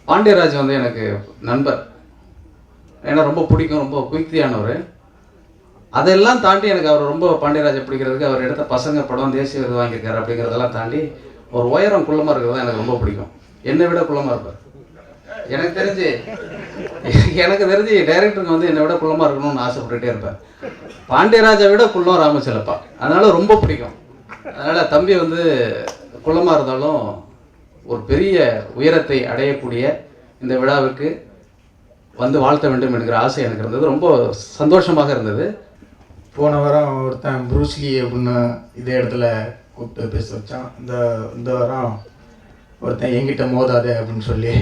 பாண்டியராஜ் வந்து எனக்கு நண்பர், ஏன்னா ரொம்ப பிடிக்கும், ரொம்ப குயிக்தியானவர். அதெல்லாம் தாண்டி எனக்கு அவர் ரொம்ப பாண்டியராஜை பிடிக்கிறதுக்கு அவர் எடுத்த பசங்க படம் தேசிய விருது வாங்கியிருக்காரு அப்படிங்கிறதெல்லாம் தாண்டி ஒரு உயரம் குள்ளமாக இருக்கிறது தான் எனக்கு ரொம்ப பிடிக்கும். என்னை விட குள்ளமாக இருப்பார். எனக்கு தெரிஞ்சு டைரக்டருக்கு வந்து என்னை விட குள்ளமாக இருக்கணும்னு ஆசைப்பட்டுட்டே இருப்பேன். பாண்டியராஜை விட குள்ளம் ராமச்செல்லப்பா, அதனால ரொம்ப பிடிக்கும். அதனால் தம்பி வந்து குள்ளமாக இருந்தாலும் ஒரு பெரிய உயரத்தை அடையக்கூடிய இந்த விழாவுக்கு வந்து வாழ்த்த வேண்டும் என்கிற ஆசை எனக்கு இருந்தது. ரொம்ப சந்தோஷமாக இருந்தது. போன வாரம் ஒருத்தன் ப்ரூஸ்லி அப்படின்னு இதே இடத்துல கூப்பிட்டு பேச வச்சான். இந்த வாரம் ஒருத்தன் என்கிட்ட மோதாதே அப்படின்னு சொல்லி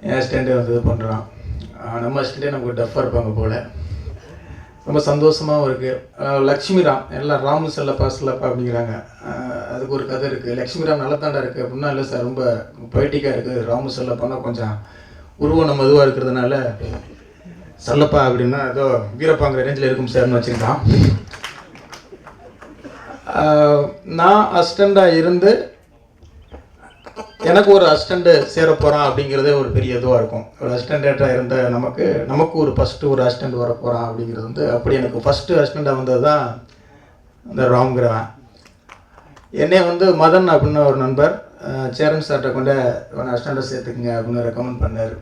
என் அசிஸ்டண்ட்டே வந்து இது பண்ணுறான். நம்ம அசிஸ்டண்ட்டே நமக்கு டஃப்பாக இருப்பாங்க போல். ரொம்ப சந்தோஷமாகவும் இருக்குது. லக்ஷ்மிராம் எல்லாம் ராமு செல்லப்பா அப்படிங்கிறாங்க. அதுக்கு ஒரு கதை இருக்குது. லக்ஷ்மிராம் நல்லா தாண்டா இருக்குது அப்படின்னா, இல்லை சார் ரொம்ப பொய்ட்டிக்காக இருக்குது, ராமு செல்லப்பான்னா கொஞ்சம் உருவம் நம்ம இதுவாக இருக்கிறதுனால செல்லப்பா அப்படின்னா ஏதோ வீரப்பாங்கிற ரேஞ்சில் இருக்கும் சார்னு வச்சுக்கிட்டான். நான் அசிஸ்டண்ட்டாக இருந்து எனக்கு ஒரு அசிஸ்டண்ட்டு சேர போகிறான் அப்படிங்கிறதே ஒரு பெரிய இதுவாக இருக்கும். ஒரு அசிஸ்டண்ட்டாக இருந்த நமக்கு ஒரு ஃபஸ்ட்டு ஒரு அசிஸ்டண்ட் வர போகிறான் அப்படிங்கிறது வந்து அப்படி எனக்கு ஃபஸ்ட்டு அசிஸ்டண்ட்டாக வந்தது தான் இந்த ராம்ங்கிறவன். என்னை வந்து மதன் அப்படின்னு ஒரு நண்பர் சேரன் சார்கிட்ட கொண்டு இவனை அசிஸ்டண்ட்டை சேர்த்துக்குங்க அப்படின்னு ரெக்கமெண்ட் பண்ணார்.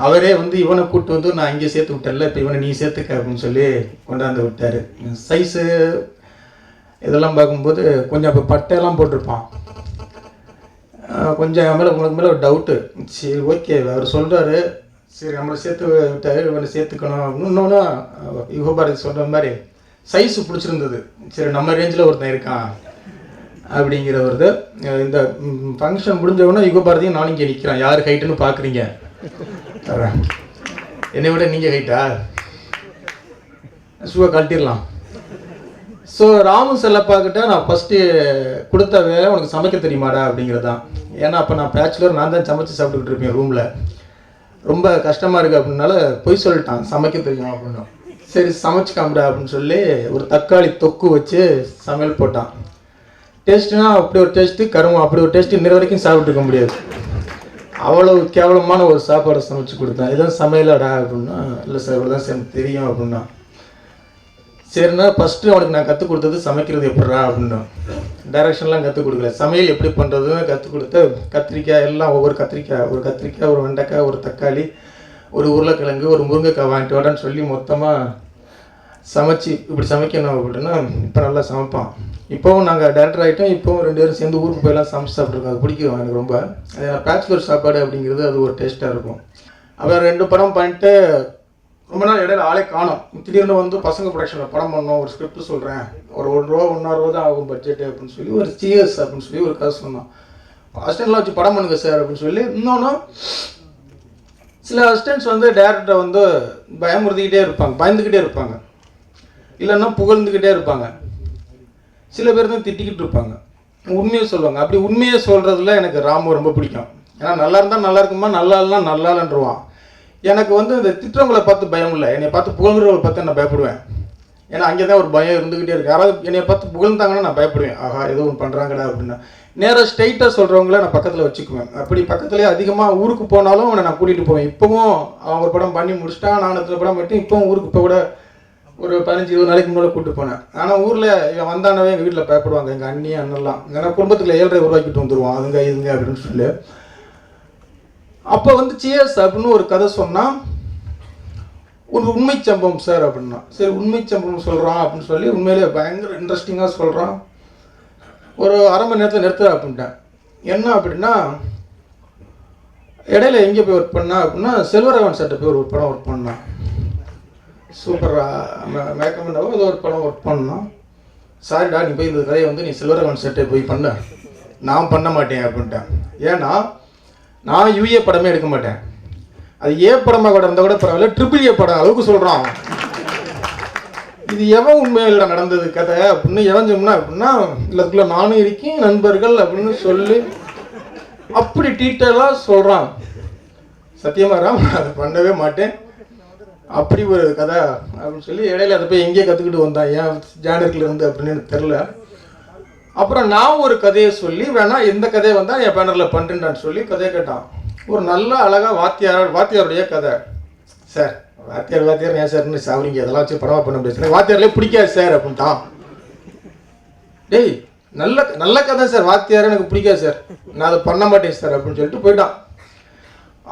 அவரே வந்து இவனை கூப்பிட்டு வந்து நான் இங்கே சேர்த்து விட்டேன்ல, இப்போ இவனை நீ சேர்த்துக்க அப்படின்னு சொல்லி கொண்டாந்து விட்டார். சைஸு இதெல்லாம் பார்க்கும்போது கொஞ்சம் இப்போ பட்டையெல்லாம் போட்டிருப்பான். கொஞ்சம் உங்களுக்கு மேலே ஒரு டவுட்டு. சரி ஓகே அவர் சொல்கிறாரு, சரி நம்மளை சேர்த்து விட்டார், இவனை சேர்த்துக்கணும் அப்படின்னு. இன்னொன்று யுகபாரதி சொல்கிற மாதிரி சைஸு பிடிச்சிருந்தது. சரி நம்ம ரேஞ்சில் ஒருத்தன் இருக்கான் அப்படிங்கிற ஒரு இந்த ஃபங்க்ஷன் முடிஞ்சவொடனே யுகபாரதியும் நானும் இங்கே நிற்கிறான். யார் ஹைட்டுன்னு பார்க்குறீங்க? என்னை விட நீங்கள் ஹைட்டா? ஷூவை கழட்டிடலாம். ஸோ ராமு செல்லப்பாக்கிட்ட நான் ஃபஸ்ட்டு கொடுத்த வேலை உனக்கு சமைக்க தெரியுமாடா அப்படிங்கிறது தான். ஏன்னா அப்போ நான் பேச்சுலர், நான் தான் சமைச்சு சாப்பிட்டுக்கிட்டு இருப்பேன் ரூமில். ரொம்ப கஷ்டமாக இருக்குது அப்படின்னால பொய் சொல்லிட்டான், சமைக்க தெரியும் அப்படின்னா. சரி சமைச்சு காமிடா அப்படின்னு சொல்லி ஒரு தக்காளி தொக்கு வச்சு சமையல் போட்டான். டேஸ்ட்டுனா அப்படி ஒரு டேஸ்ட்டு, கரும்பு அப்படி ஒரு டேஸ்ட்டு இன்ன வரைக்கும் சாப்பிட்டுருக்க முடியாது. அவ்வளோ கேவலமான ஒரு சாப்பாடை சமைச்சு கொடுத்தேன். இதான் சமையலாடா அப்படின்னா, இல்லை சார் இவ்வளோ தான் எனக்கு தெரியும் அப்படின்னா. சரிண்ணா ஃபஸ்ட்டு அவனுக்கு நான் கற்றுக் கொடுத்தது சமைக்கிறது எப்படிறா அப்படின்னா. டைரெக்ஷன்லாம் கற்றுக் கொடுக்கல, சமையல் எப்படி பண்ணுறதுன்னு கற்றுக் கொடுத்து கத்திரிக்காய் எல்லாம் ஒவ்வொரு கத்திரிக்காய், ஒரு வெண்டைக்காய், ஒரு தக்காளி, ஒரு உருளைக்கிழங்கு, ஒரு முருங்கைக்காய் வாங்கிட்டு வாடான்னு சொல்லி மொத்தமாக சமைச்சு இப்படி சமைக்கணும் அப்படின்னா இப்போ நல்லா சமைப்பான். இப்போவும் நாங்கள் டேரக்டர் ஆகிட்டோம். இப்போவும் 2 பேரும் சேர்ந்து ஊருக்கு போயெல்லாம் சமைச்சு சாப்பிட்ருக்கோம். அது பிடிக்கும் எனக்கு ரொம்ப. பேச்சுலர் சாப்பாடு அப்படிங்கிறது அது ஒரு டேஸ்ட்டாக இருக்கும். அப்புறம் 2 படம் பண்ணிட்டு ரொம்ப நாள் இடையில ஆளே காணும். திடீர்னு வந்து பசங்க ப்ரொடக்ஷனில் படம் பண்ணோம், ஒரு ஸ்கிரிப்ட் சொல்கிறேன், ஒரு 1 ரூபா 1.5 ரூபா தான் ஆகும் பட்ஜெட்டு அப்படின்னு சொல்லி ஒரு சிஎஸ் அப்படின்னு சொல்லி ஒரு கதை சொன்னோம். அசிஸ்டண்ட்லாம் வச்சு படம் பண்ணுங்க சார் அப்படின்னு சொல்லி. இன்னொன்று சில அசிஸ்டன்ட்ஸ் வந்து டேரக்டரை வந்து பயந்துக்கிட்டே இருப்பாங்க, இல்லைன்னா புகழ்ந்துக்கிட்டே இருப்பாங்க. சில பேர் தான் திட்டிக்கிட்டு இருப்பாங்க, உண்மையை சொல்லுவாங்க. அப்படி உண்மையை சொல்கிறதுல எனக்கு ராமு ரொம்ப பிடிக்கும். ஏன்னா நல்லா இருந்தால் நல்லா இருக்குமா, நல்லா இல்லைனா நல்லா இல்லைன்றுவான். எனக்கு வந்து இந்த திட்டங்களை பார்த்து பயம் இல்லை, என்னை பார்த்து புகழ்கிறவங்களை பார்த்து நான் பயப்படுவேன். ஏன்னா அங்கே தான் ஒரு பயம் இருந்துக்கிட்டே இருக்குது. யாராவது என்னை பார்த்து புகழ்ந்தாங்கன்னா நான் பயப்படுவேன், ஆஹா ஏதோ ஒன்று பண்ணுறாங்கடா அப்படின்னா. நேராக ஸ்ட்ரைட்டாக சொல்கிறவங்கள நான் பக்கத்தில் வச்சுக்குவேன். அப்படி பக்கத்துலேயே அதிகமாக ஊருக்கு போனாலும் அவனை நான் கூட்டிகிட்டு போவேன். இப்போவும் அவன் ஒரு படம் பண்ணி முடிச்சிட்டான், நான் 4 படம் பண்ணி இப்போவும் ஊருக்கு இப்போ கூட ஒரு 15-20 நாளைக்கு முன்னாடி கூப்பிட்டு போனேன். ஆனால் ஊரில் இவன் வந்தானவே எங்கள் வீட்டில் பயப்படுவாங்க, எங்கள் அண்ணி அண்ணெல்லாம். ஏன்னா குடும்பத்தில் 7.5 உருவாக்கிட்டு வந்துடுவான், அதுங்க இதுங்க அப்படின்னு சொல்லி. அப்போ வந்து சிஎஸ் அப்படின்னு ஒரு கதை சொன்னால், ஒரு உண்மை சம்பவம் சார் அப்படின்னா. சரி உண்மை சம்பவம் சொல்கிறான் அப்படின்னு சொல்லி உண்மையிலே பயங்கர இன்ட்ரெஸ்டிங்காக சொல்கிறான். ஒரு அரை மணி நேரத்தில் நிறுத்துறா அப்படின்ட்டேன். என்ன அப்படின்னா, இடையில எங்கே போய் ஒர்க் பண்ணா அப்படின்னா, செல்வராகவன் சார்ட்ட போய் ஒரு படம் ஒர்க் பண்ணான். சூப்பராக மேக்கம்னாவோ ஏதோ ஒரு படம் ஒர்க் பண்ணோம். சாரிடா நீ போய் இந்த கதையை வந்து நீ செல்வராகவன் சார்ட்டே போய் பண்ண, நான் பண்ண மாட்டேன் அப்படின்ட்டேன். ஏன்னா நான் யூஏ படமே எடுக்க மாட்டேன். அது ஏ படமாக கூட இருந்தால் கூட பரவாயில்ல, ட்ரிபிள் ஏ படம் அளவுக்கு சொல்கிறான். இது எவன் உண்மையில் நடந்தது கதை அப்படின்னு எவன் சொன்னா அப்படின்னா, இல்லத்துக்குள்ள நானும் இருக்கேன் நண்பர்கள் அப்படின்னு சொல்லி அப்படி டீட்டெயிலாக சொல்கிறான். சத்தியமாக அதை பண்ணவே மாட்டேன், அப்படி ஒரு கதை அப்படின்னு சொல்லி இடையில அதை போய் எங்கேயே கற்றுக்கிட்டு வந்தான், ஏன் ஜானர்கில் இருந்து அப்படின்னு எனக்கு தெரில. அப்புறம் நான் ஒரு கதையை சொல்லி வேணா எந்த கதையை வந்தால் என் பேனரில் பண்ணுறேன்னு சொல்லி கதையை கேட்டான். ஒரு நல்ல அழகாக வாத்தியாருடைய கதை. சார் வாத்தியார் ஏன் சார்னு சாவரிங்க, அதெல்லாம் வச்சு படமாக பண்ண முடியாது, எனக்கு வாத்தியார்லேயே பிடிக்காது சார் அப்படின்ட்டான். டேய் நல்ல கதை சார், வாத்தியார் எனக்கு பிடிக்காது சார், நான் அதை பண்ண மாட்டேன் சார் அப்படின்னு சொல்லிட்டு போயிட்டான்.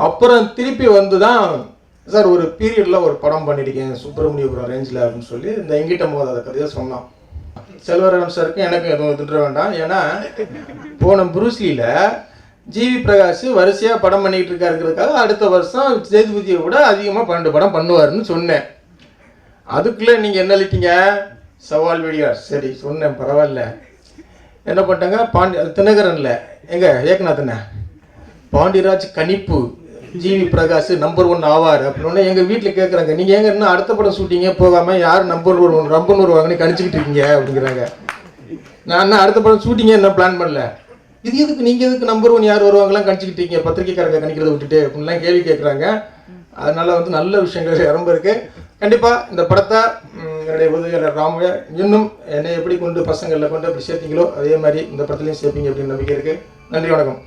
அப்புறம் திருப்பி வந்து தான் சார் ஒரு பீரியடில் ஒரு படம் பண்ணியிருக்கேன் சுப்பிரமணியபுரம் ரேஞ்சில் அப்படின்னு சொல்லி இந்த எங்கிட்ட போது அதை கதையாக சொன்னான். செல்வராகவன் சாருக்கு எனக்கு எதுவும் திட்ட வேண்டாம், ஏன்னா போன புரூஸ்லியில் ஜிவி பிரகாஷ் வரிசையாக படம் பண்ணிக்கிட்டு இருக்காருங்கிறதுக்காக அடுத்த வருஷம் சேதுபதியை விட அதிகமாக 12 படம் பண்ணுவாருன்னு சொன்னேன். அதுக்குள்ளே நீங்கள் என்ன எழுதிட்டீங்க, சவால் வீடியோ. சரி சொன்னேன், பரவாயில்ல. என்ன பண்ணிட்டாங்க, தினகரனில் ஏகநாதன பாண்டியராஜ் கணிப்பு ஜிவி பிரகாஷ் நம்பர் 1 ஆவார் அப்படின்னு எங்கள் வீட்டில் கேட்குறாங்க, நீங்கள் எங்கே இன்னும் அடுத்த படம் ஷூட்டிங்கே போகாமல் யார் நம்பர் 1 வருவாங்கன்னு கணிச்சிக்கிட்டு இருக்கீங்க அப்படிங்கிறாங்க. நான் என்ன அடுத்த படம் ஷூட்டிங்கே என்ன பிளான் பண்ணல, இது எதுக்கு நீங்கள் எதுக்கு நம்பர் 1 யார் வருவாங்களாம் கணிச்சிக்கிட்டு இருக்கீங்க, பத்திரிக்கைக்காரங்க கணிக்கிறத விட்டுட்டு அப்படின்லாம் கேள்வி கேட்குறாங்க. அதனால் வந்து நல்ல விஷயங்கள் ரொம்ப இருக்குது. கண்டிப்பாக இந்த படத்தை என்னுடைய உதவியாளர் ராமையா இன்னும் என்னை எப்படி கொண்டு பசங்களில் கொண்டு அப்படி சேர்த்தீங்களோ அதே மாதிரி இந்த படத்துலையும் சேர்ப்பீங்க அப்படின்னு நம்பிக்கை இருக்குது. நன்றி, வணக்கம்.